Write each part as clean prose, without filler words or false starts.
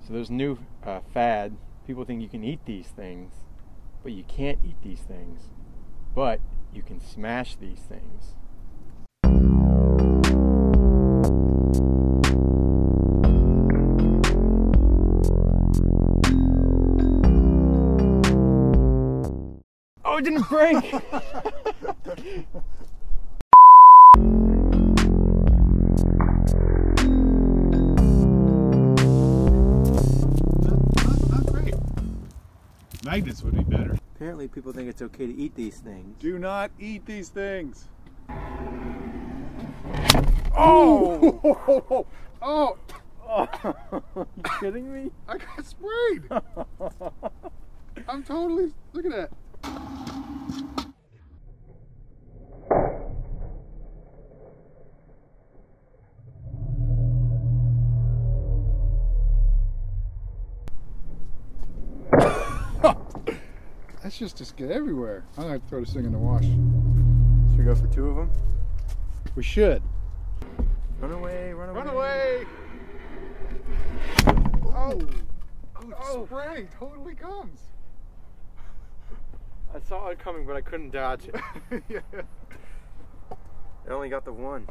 So there's a new fad. People think you can eat these things, but you can't eat these things. But you can smash these things. Oh, it didn't break! Not great. Magnets would be better. Apparently people think it's okay to eat these things. Do not eat these things. Oh! Oh! Are you kidding me? I got sprayed. I'm totally. Look at that. That's just get everywhere. I'm gonna throw this thing in the wash. Should we go for 2 of them? We should. Run away, run away. Run away! Oh! Oh, spray totally comes. I saw it coming, but I couldn't dodge it. Yeah. I only got the one.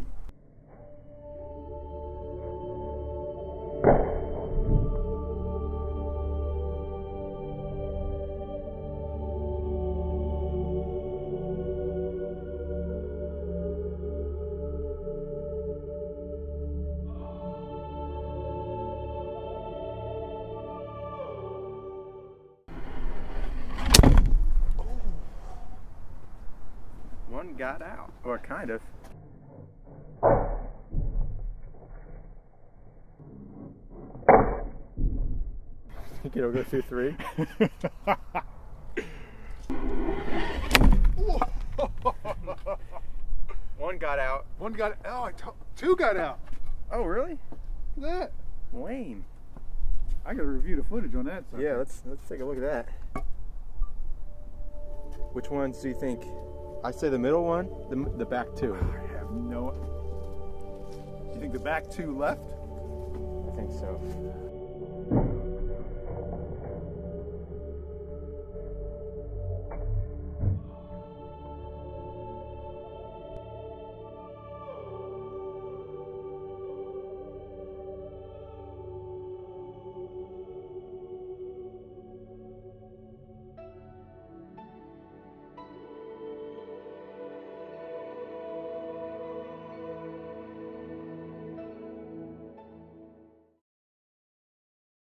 One got out, or kind of. Think it'll go through 3? One got out. One got. Oh, 2 got out. Oh, really? Look at that. Lame. I gotta review the footage on that. Yeah, let's take a look at that. Which ones do you think? I say the middle one, the back 2. I have no. You think the back 2 left? I think so.